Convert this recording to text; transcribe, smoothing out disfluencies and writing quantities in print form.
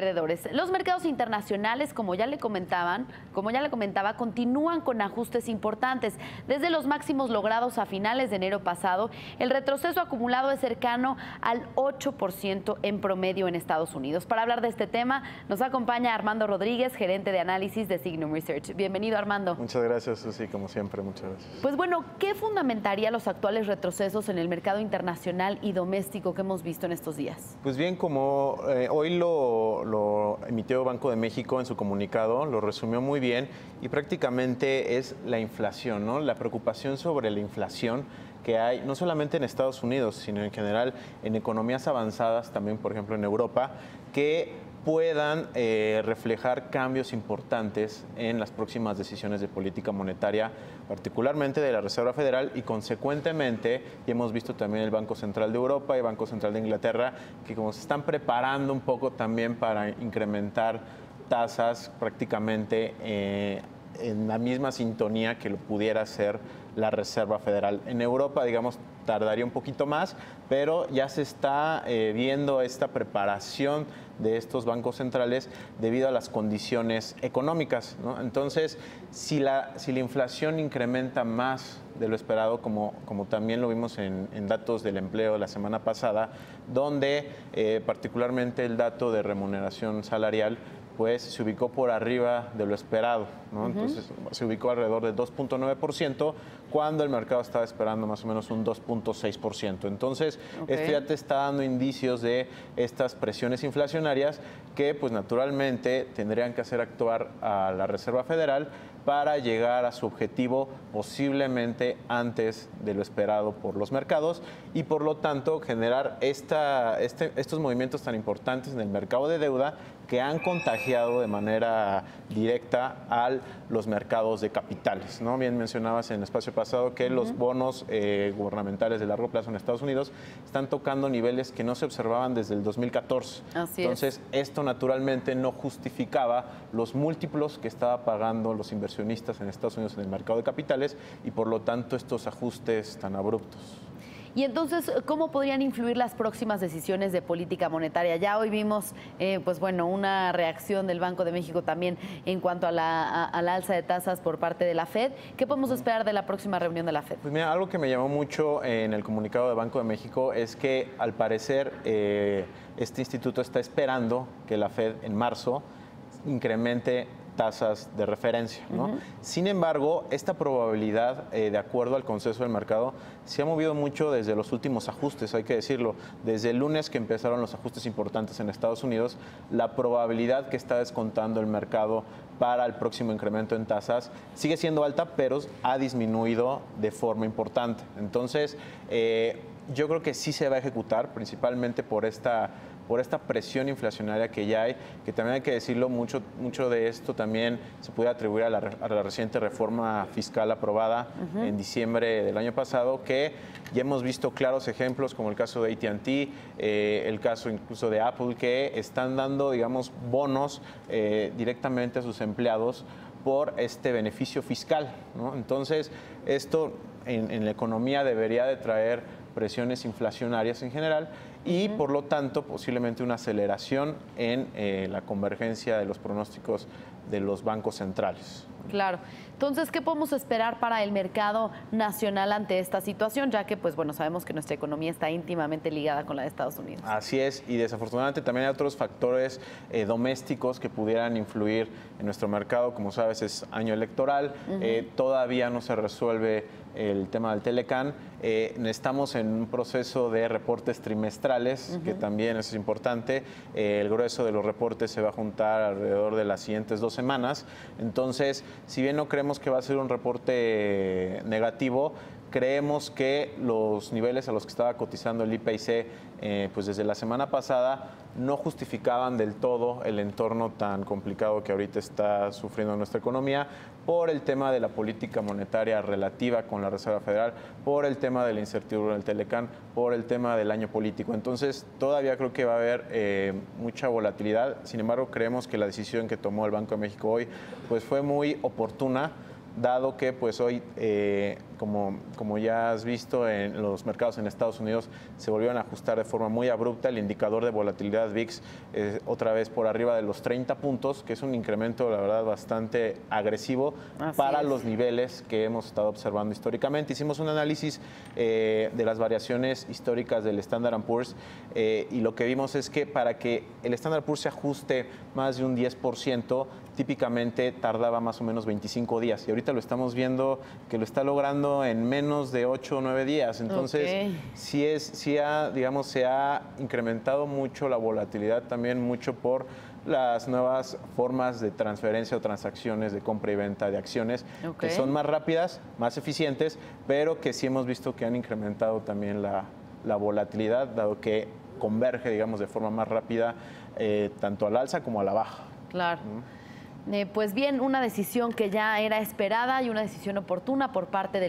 perdedores. Los mercados internacionales, como ya le comentaba, continúan con ajustes importantes. Desde los máximos logrados a finales de enero pasado, el retroceso acumulado es cercano al 8% en promedio en Estados Unidos. Para hablar de este tema, nos acompaña Armando Rodríguez, gerente de análisis de Signum Research. Bienvenido, Armando. Muchas gracias, Susi, como siempre, muchas gracias. Pues bueno, ¿qué fundamentaría los actuales retrocesos en el mercado internacional y doméstico que hemos visto en estos días? Pues bien, como hoy lo emitió Banco de México en su comunicado, lo resumió muy bien y prácticamente es la inflación, ¿no? La preocupación sobre la inflación que hay, no solamente en Estados Unidos, sino en general en economías avanzadas, también por ejemplo en Europa, que puedan reflejar cambios importantes en las próximas decisiones de política monetaria, particularmente de la Reserva Federal y consecuentemente, y hemos visto también el Banco Central de Europa y el Banco Central de Inglaterra, que como se están preparando un poco también para incrementar tasas prácticamente en la misma sintonía que lo pudiera hacer la Reserva Federal. En Europa, digamos, tardaría un poquito más, pero ya se está viendo esta preparación de estos bancos centrales debido a las condiciones económicas, ¿no? Entonces, si la inflación incrementa más de lo esperado, como también lo vimos en datos del empleo la semana pasada, donde particularmente el dato de remuneración salarial pues se ubicó por arriba de lo esperado, ¿no? Entonces se ubicó alrededor del 2.9%, cuando el mercado estaba esperando más o menos un 2.6%. Entonces, esto ya te está dando indicios de estas presiones inflacionarias que, pues naturalmente, tendrían que hacer actuar a la Reserva Federal para llegar a su objetivo posiblemente antes de lo esperado por los mercados y por lo tanto generar estos movimientos tan importantes en el mercado de deuda que han contagiado de manera directa a los mercados de capitales, ¿no? Bien mencionabas en el espacio pasado que los bonos gubernamentales de largo plazo en Estados Unidos están tocando niveles que no se observaban desde el 2014. Entonces, esto naturalmente no justificaba los múltiplos que estaba pagando los inversionistas en Estados Unidos en el mercado de capitales y por lo tanto estos ajustes tan abruptos. Y entonces, ¿cómo podrían influir las próximas decisiones de política monetaria? Ya hoy vimos, pues bueno, una reacción del Banco de México también en cuanto a la alza de tasas por parte de la FED. ¿Qué podemos esperar de la próxima reunión de la FED? Pues mira, algo que me llamó mucho en el comunicado de Banco de México es que al parecer este instituto está esperando que la FED en marzo incremente tasas de referencia, ¿no? Sin embargo, esta probabilidad, de acuerdo al consenso del mercado, se ha movido mucho desde los últimos ajustes, hay que decirlo. Desde el lunes que empezaron los ajustes importantes en Estados Unidos, la probabilidad que está descontando el mercado para el próximo incremento en tasas sigue siendo alta, pero ha disminuido de forma importante. Entonces, yo creo que sí se va a ejecutar, principalmente por esta presión inflacionaria que ya hay, que también hay que decirlo, mucho de esto también se puede atribuir a la reciente reforma fiscal aprobada en diciembre del año pasado, que ya hemos visto claros ejemplos como el caso de AT&T, el caso incluso de Apple, que están dando, digamos, bonos directamente a sus empleados por este beneficio fiscal, ¿no? Entonces, esto en la economía debería de traer presiones inflacionarias en general y por lo tanto posiblemente una aceleración en la convergencia de los pronósticos de los bancos centrales. Claro. Entonces, ¿qué podemos esperar para el mercado nacional ante esta situación? Ya que, pues bueno, sabemos que nuestra economía está íntimamente ligada con la de Estados Unidos. Así es, y desafortunadamente también hay otros factores domésticos que pudieran influir en nuestro mercado. Como sabes, es año electoral, todavía no se resuelve el tema del Telecán. Estamos en un proceso de reportes trimestrales, que también es importante. El grueso de los reportes se va a juntar alrededor de las siguientes 2 semanas. Entonces, si bien no creemos que va a ser un reporte negativo, creemos que los niveles a los que estaba cotizando el IPC pues desde la semana pasada no justificaban del todo el entorno tan complicado que ahorita está sufriendo nuestra economía por el tema de la política monetaria relativa con la Reserva Federal, por el tema de la incertidumbre del Telecán, por el tema del año político. Entonces, todavía creo que va a haber mucha volatilidad. Sin embargo, creemos que la decisión que tomó el Banco de México hoy pues fue muy oportuna, dado que pues hoy como ya has visto en los mercados en Estados Unidos, se volvieron a ajustar de forma muy abrupta. El indicador de volatilidad VIX otra vez por arriba de los 30 puntos, que es un incremento, la verdad, bastante agresivo para los niveles que hemos estado observando históricamente. Hicimos un análisis de las variaciones históricas del Standard & Poor's y lo que vimos es que para que el Standard & Poor's se ajuste más de un 10%, típicamente tardaba más o menos 25 días y ahorita lo estamos viendo que lo está logrando en menos de 8 o 9 días. Entonces, se ha incrementado mucho la volatilidad, también mucho por las nuevas formas de transferencia o transacciones de compra y venta de acciones, que son más rápidas, más eficientes, pero que sí hemos visto que han incrementado también la volatilidad, dado que converge, digamos, de forma más rápida, tanto al alza como a la baja. Claro. Pues bien, una decisión que ya era esperada y una decisión oportuna por parte del